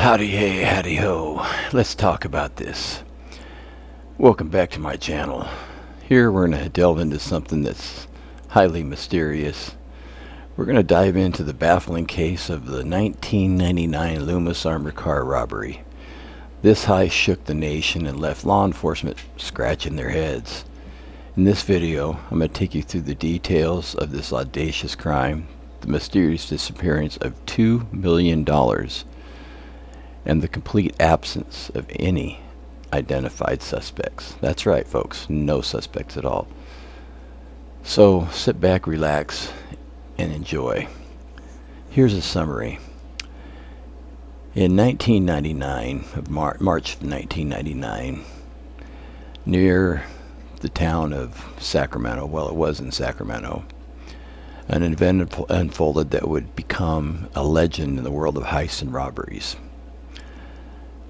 Howdy hey, howdy ho. Let's talk about this. Welcome back to my channel. Here we're going to delve into something that's highly mysterious. We're going to dive into the baffling case of the 1999 Loomis armored car robbery. This heist shook the nation and left law enforcement scratching their heads. In this video, I'm going to take you through the details of this audacious crime, the mysterious disappearance of $2 million, and the complete absence of any identified suspects. That's right, folks, no suspects at all. So sit back, relax, and enjoy. Here's a summary. In 1999, March of 1999, near the town of Sacramento, well, it was in Sacramento, an event unfolded that would become a legend in the world of heists and robberies.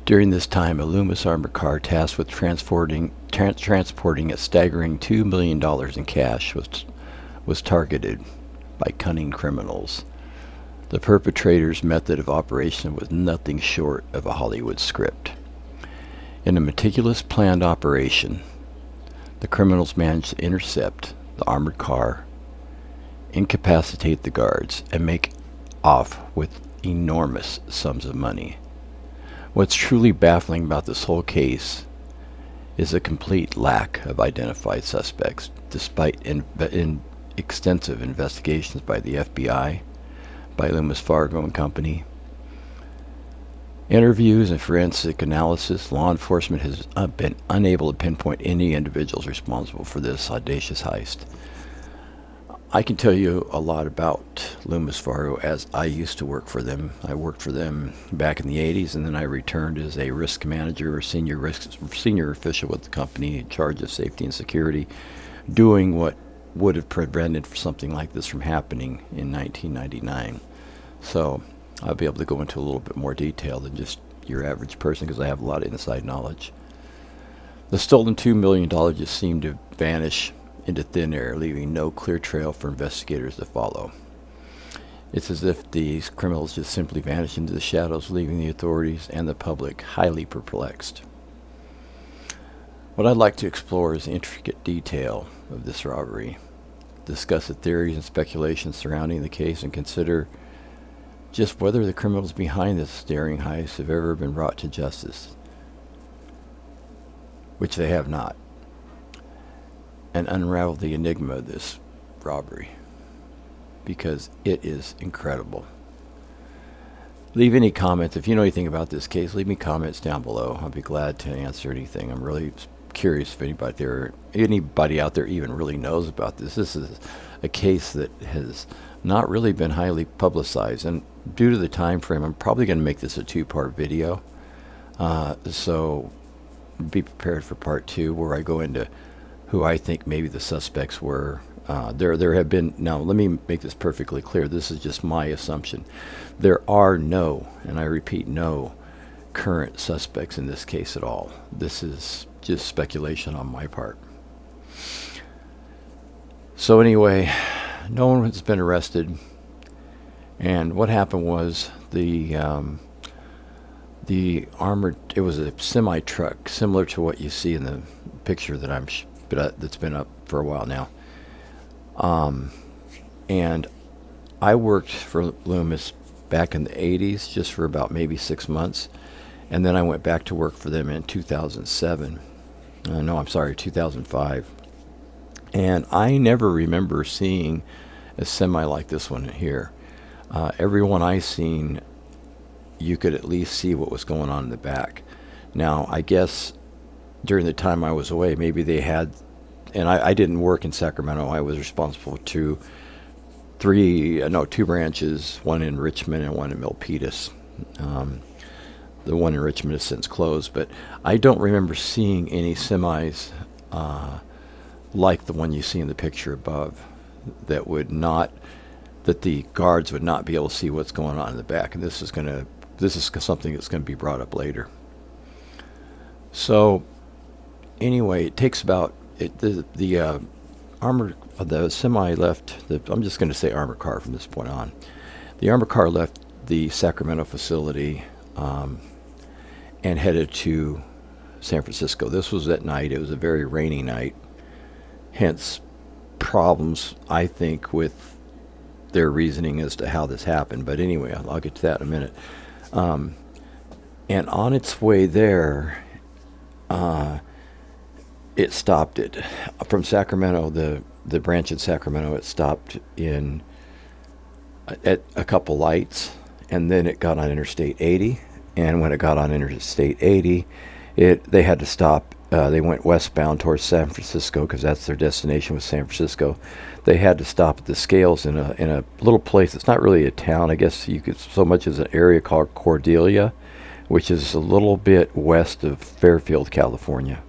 During this time, a Loomis armored car tasked with transporting a staggering $2 million in cash was targeted by cunning criminals. The perpetrator's method of operation was nothing short of a Hollywood script. In a meticulous planned operation, the criminals managed to intercept the armored car, incapacitate the guards, and make off with enormous sums of money. What's truly baffling about this whole case is a complete lack of identified suspects, despite extensive investigations by the FBI, by Loomis Fargo and Company. Interviews and forensic analysis, law enforcement has been unable to pinpoint any individuals responsible for this audacious heist. I can tell you a lot about Loomis Fargo, as I used to work for them. I worked for them back in the 80s, and then I returned as a risk manager or senior official with the company in charge of safety and security, doing what would have prevented something like this from happening in 1999. So I'll be able to go into a little bit more detail than just your average person, because I have a lot of inside knowledge. The stolen $2 million just seemed to vanish into thin air, leaving no clear trail for investigators to follow. It's as if these criminals just simply vanished into the shadows, leaving the authorities and the public highly perplexed. What I'd like to explore is the intricate detail of this robbery, discuss the theories and speculations surrounding the case, and consider just whether the criminals behind this daring heist have ever been brought to justice, which they have not, and unravel the enigma of this robbery, because it is incredible. Leave any comments. If you know anything about this case, leave me comments down below. I'll be glad to answer anything. I'm really curious if anybody out there even really knows about this. This is a case that has not really been highly publicized, and due to the time frame, I'm probably going to make this a two-part video. So be prepared for part 2, where I go into who I think maybe the suspects were. There have been, now let me make this perfectly clear, this is just my assumption. There are no, and I repeat, no current suspects in this case at all. This is just speculation on my part. So anyway, no one has been arrested, and what happened was the armored, it was a semi-truck similar to what you see in the picture that that's been up for a while now. And I worked for Loomis back in the 80s, just for about maybe 6 months, and then I went back to work for them in 2007. No, I'm sorry, 2005. And I never remember seeing a semi like this one here. Every one I seen, you could at least see what was going on in the back. Now, I guess during the time I was away, maybe they had, and I didn't work in Sacramento. I was responsible to two branches, one in Richmond and one in Milpitas. The one in Richmond has since closed, but I don't remember seeing any semis like the one you see in the picture above, that the guards would not be able to see what's going on in the back. And this is something that's going to be brought up later. So anyway, it takes about the semi left. I'm just going to say armored car from this point on. The armored car left the Sacramento facility and headed to San Francisco. This was at night. It was a very rainy night, hence problems, I think, with their reasoning as to how this happened. But anyway, I'll get to that in a minute. And on its way there, it stopped it. From Sacramento, the branch in Sacramento, it stopped in at a couple lights, and then it got on Interstate 80. And when it got on Interstate 80, they had to stop. They went westbound towards San Francisco because that's their destination was San Francisco. They had to stop at the scales in a little place. It's not really a town. I guess you could so much as an area called Cordelia, which is a little bit west of Fairfield, California.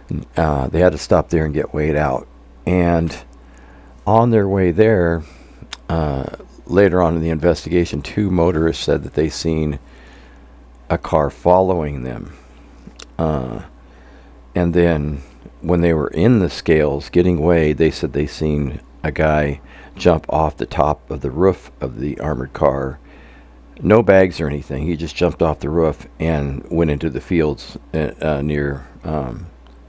They had to stop there and get weighed out. And on their way there, later on in the investigation, 2 motorists said that they seen a car following them. And then when they were in the scales getting weighed, they said they seen a guy jump off the top of the roof of the armored car. No bags or anything. He just jumped off the roof and went into the fields near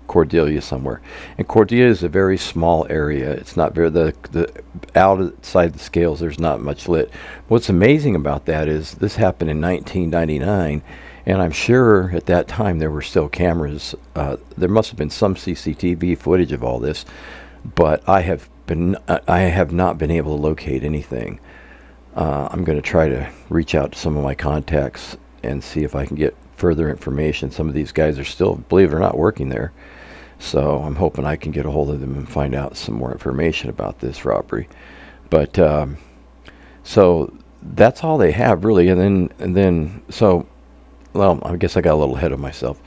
Cordelia somewhere. And Cordelia is a very small area. It's not very the outside the scales. There's not much lit. What's amazing about that is this happened in 1999, and I'm sure at that time there were still cameras. There must have been some CCTV footage of all this, but I have not been able to locate anything. I'm going to try to reach out to some of my contacts and see if I can get further information. Some of these guys are still, believe it or not, working there. So I'm hoping I can get a hold of them and find out some more information about this robbery. But so that's all they have really. And then well, I guess I got a little ahead of myself.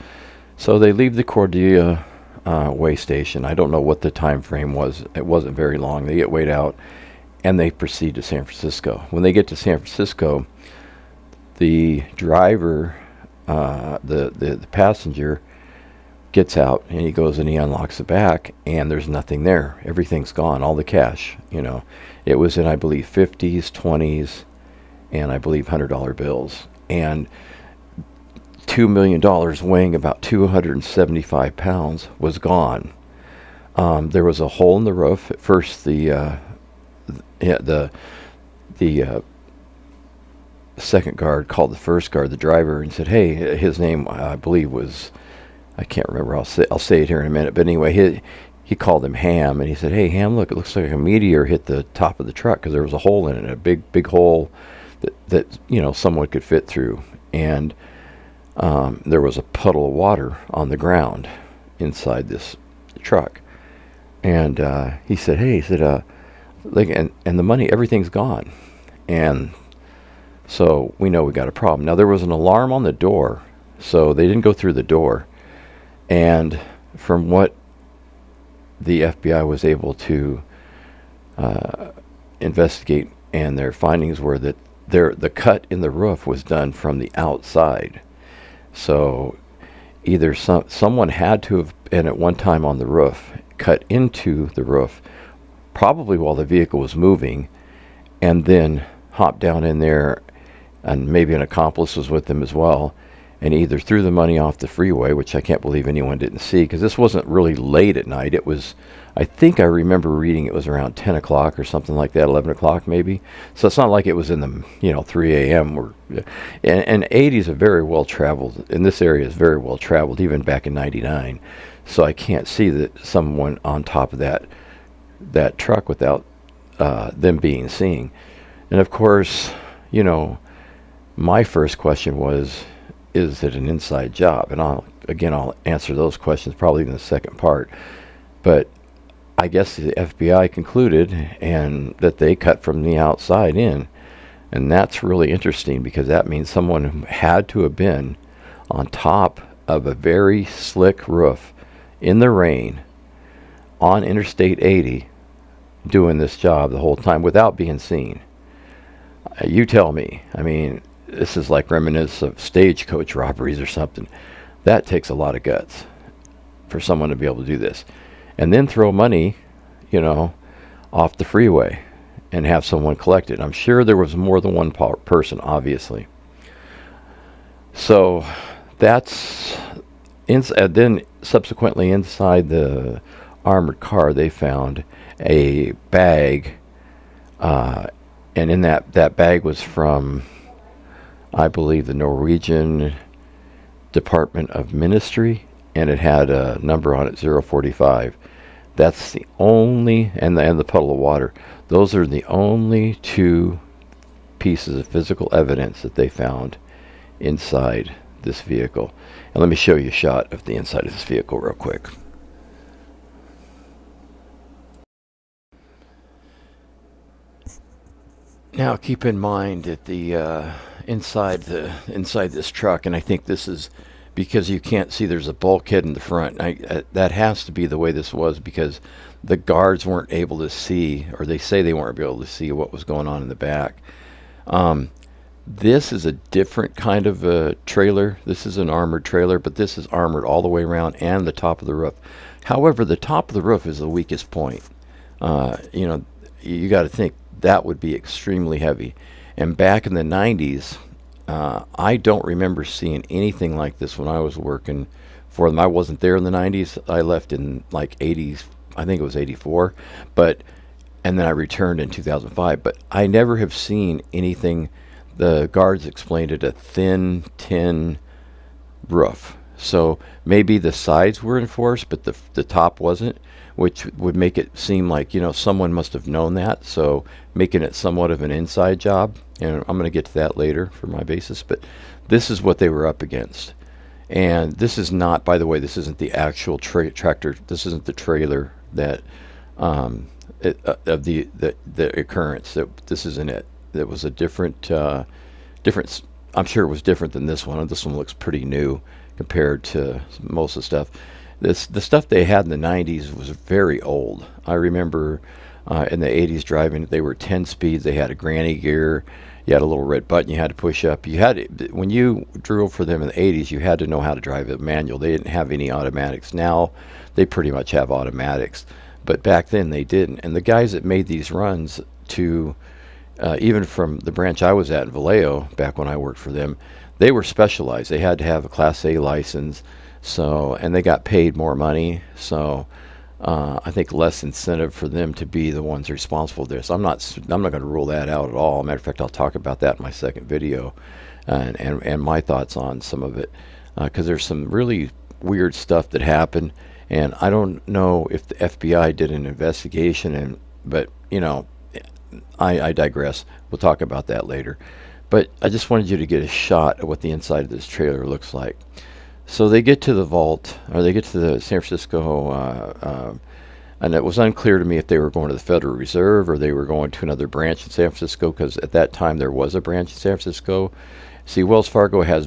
So they leave the Cordelia weigh station. I don't know what the time frame was. It wasn't very long. They get weighed out, and they proceed to San Francisco. When they get to San Francisco, the driver, the passenger, gets out, and he goes and he unlocks the back, and there's nothing there. Everything's gone, all the cash. It was in, I believe, 50s, 20s, and I believe $100 bills. And $2 million weighing about 275 pounds was gone. There was a hole in the roof. At first, the second guard called the first guard, the driver, and said, "Hey," his name I believe was, I can't remember. I'll say it here in a minute. But anyway, he called him Ham, and he said, "Hey, Ham, look, it looks like a meteor hit the top of the truck because there was a hole in it, a big hole that someone could fit through, and there was a puddle of water on the ground inside this truck." And he said, "Hey," he said, and the money, everything's gone, and so we know we got a problem. Now there was an alarm on the door, so they didn't go through the door. And from what the FBI was able to investigate, and their findings were that the cut in the roof was done from the outside. So either someone had to have been at one time on the roof, cut into the roof, probably while the vehicle was moving, and then hopped down in there, and maybe an accomplice was with them as well, and either threw the money off the freeway, which I can't believe anyone didn't see, because this wasn't really late at night. It was, I think I remember reading it was around 10 o'clock or something like that, 11 o'clock maybe. So it's not like it was in the 3 a.m. And 80s are very well traveled, and this area is very well traveled, even back in 99. So I can't see that someone on top of that truck without them being seen. And of course, my first question was, is it an inside job? And I'll answer those questions probably in the second part. But I guess the FBI concluded and that they cut from the outside in. And that's really interesting, because that means someone had to have been on top of a very slick roof in the rain on Interstate 80 doing this job the whole time without being seen. You tell me. I mean, this is like reminiscent of stagecoach robberies or something. That takes a lot of guts for someone to be able to do this. And then throw money, off the freeway and have someone collect it. I'm sure there was more than one person, obviously. So that's then subsequently inside the armored car, they found a bag, uh, and in that bag was from, I believe, the Norwegian Department of Ministry, and it had a number on it, 045. That's the only, and the puddle of water. Those are the only two pieces of physical evidence that they found inside this vehicle. And let me show you a shot of the inside of this vehicle real quick. Now keep in mind that the inside this truck, and I think this is because you can't see, there's a bulkhead in the front. That has to be the way this was, because the guards weren't able to see, or they say they weren't able to see what was going on in the back. This is a different kind of a trailer. This is an armored trailer, but this is armored all the way around and the top of the roof. However, the top of the roof is the weakest point. You got to think that would be extremely heavy. And back in the 90s, I don't remember seeing anything like this when I was working for them. I wasn't there in the 90s. I left in like 80s. I think it was 84. And then I returned in 2005. But I never have seen anything. The guards explained it a thin tin roof. So maybe the sides were enforced, but the top wasn't, which would make it seem like, someone must have known that. So making it somewhat of an inside job. And I'm going to get to that later for my basis. But this is what they were up against. And this is not, by the way, this isn't the actual tractor. This isn't the trailer that of the occurrence. This isn't it. That was a different. I'm sure it was different than this one. This one looks pretty new compared to most of the stuff. The stuff they had in the 90s was very old. I remember in the 80s driving. They were 10 speeds. They had a granny gear. You had a little red button you had to push up. When you drove for them in the 80s, you had to know how to drive a manual. They didn't have any automatics. Now they pretty much have automatics, but back then they didn't. And the guys that made these runs to even from the branch I was at in Vallejo, back when I worked for them, they were specialized. They had to have a Class A license, and they got paid more money. So I think less incentive for them to be the ones responsible for this. I'm not going to rule that out at all. Matter of fact, I'll talk about that in my second video, and my thoughts on some of it, because there's some really weird stuff that happened, and I don't know if the FBI did an investigation, but I digress. We'll talk about that later. But I just wanted you to get a shot of what the inside of this trailer looks like. So they get to the vault, or they get to the San Francisco, and it was unclear to me if they were going to the Federal Reserve or they were going to another branch in San Francisco, because at that time there was a branch in San Francisco. See, Loomis Fargo has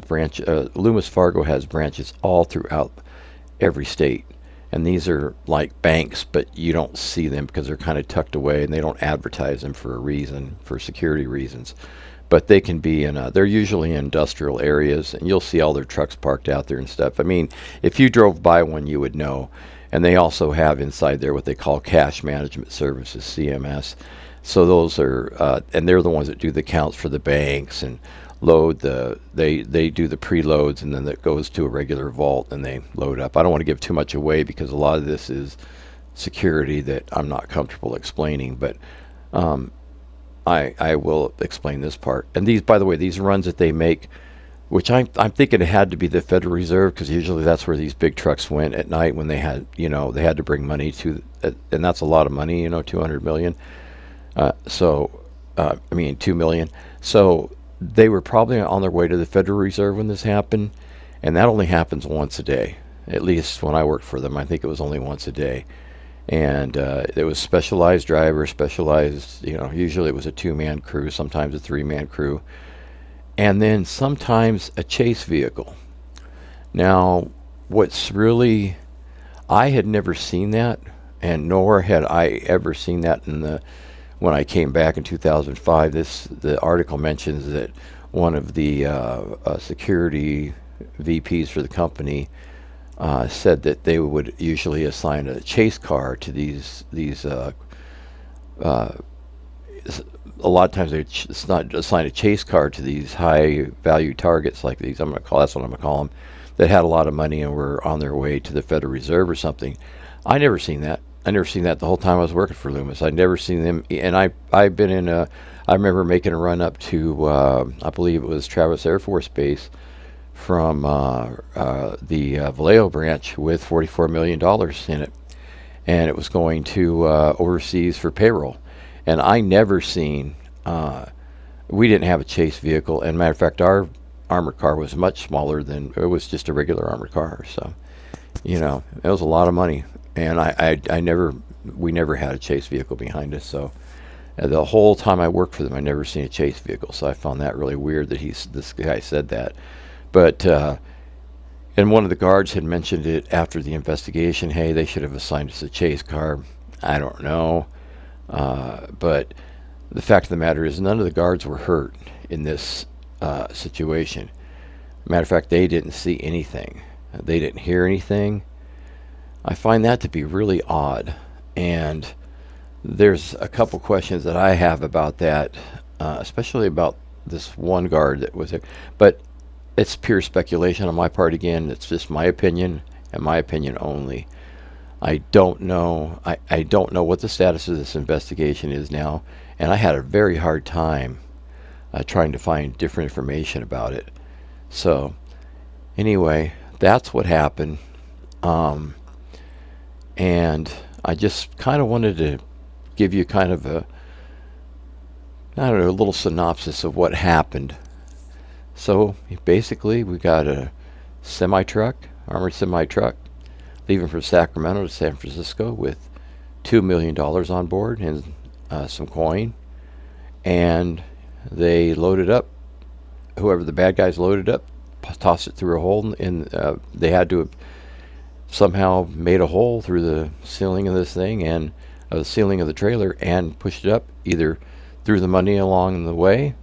branches all throughout every state. And these are like banks, but you don't see them because they're kind of tucked away, and they don't advertise them for a reason, for security reasons. But they can be they're usually in industrial areas, and you'll see all their trucks parked out there and stuff. I mean, if you drove by one, you would know. And they also have inside there what they call cash management services, CMS. So those are, and they're the ones that do the counts for the banks and load they do the preloads, and then that goes to a regular vault and they load up. I don't want to give too much away because a lot of this is security that I'm not comfortable explaining, but I will explain this part. And these, by the way, these runs that they make, which I'm thinking it had to be the Federal Reserve, because usually that's where these big trucks went at night when they had to bring money to, and that's a lot of money, 200 million. I mean 2 million. So they were probably on their way to the Federal Reserve when this happened, and that only happens once a day. At least when I worked for them, I think it was only once a day. And there was specialized drivers, usually it was a 2-man crew, sometimes a 3-man crew, and then sometimes a chase vehicle. Now, I had never seen that, and nor had I ever seen that when I came back in 2005. The article mentions that one of the security VPs for the company said that they would usually assign a chase car to these a lot of times they it's not assign a chase car to these high value targets like these. That's what I'm gonna call them, that had a lot of money and were on their way to the Federal Reserve or something. I never seen that. I never seen that the whole time I was working for Loomis. I'd never seen them. And I've been in a. I remember making a run up to I believe it was Travis Air Force Base from the Vallejo branch with $44 million in it, and it was going to overseas for payroll. And I never seen. We didn't have a chase vehicle, and matter of fact, our armored car was much smaller than it was just a regular armored car. So, it was a lot of money, and we never had a chase vehicle behind us. So, the whole time I worked for them, I never seen a chase vehicle. So I found that really weird that this guy said that. But and one of the guards had mentioned it after the investigation. Hey, they should have assigned us a chase car. I don't know, but the fact of the matter is, none of the guards were hurt in this situation. Matter of fact, they didn't see anything. They didn't hear anything. I find that to be really odd, and there's a couple questions that I have about that, especially about this one guard that was there. But it's pure speculation on my part. Again, it's just my opinion and my opinion only. I don't know. I don't know what the status of this investigation is now, and I had a very hard time trying to find different information about it. So anyway, that's what happened, and I just kind of wanted to give you kind of a little synopsis of what happened. So basically, we got a armored semi truck, leaving from Sacramento to San Francisco with $2 million on board and some coin, and they loaded up. Whoever the bad guys loaded up, tossed it through a hole in. They had to have somehow made a hole through the ceiling of this thing and the ceiling of the trailer and pushed it up, either threw the money along the way.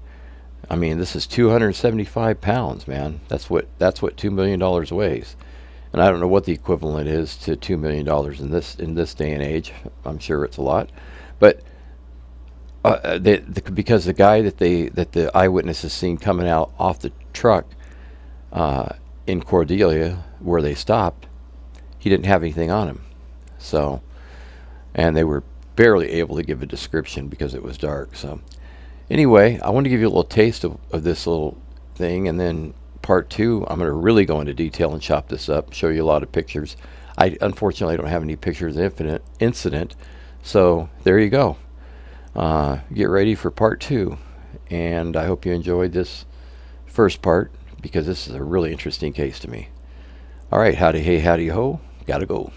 I mean, this is 275 pounds, man. That's what $2 million weighs, and I don't know what the equivalent is to $2 million in this day and age. I'm sure it's a lot, but because the guy that the eyewitnesses seen coming out off the truck in Cordelia where they stopped, he didn't have anything on him. So. And they were barely able to give a description because it was dark. So anyway, I want to give you a little taste of this little thing, and then part 2, I'm going to really go into detail and chop this up, show you a lot of pictures. I unfortunately don't have any pictures of the incident, so there you go. Get ready for part 2, and I hope you enjoyed this first part, because this is a really interesting case to me. All right, howdy hey, howdy ho, gotta go.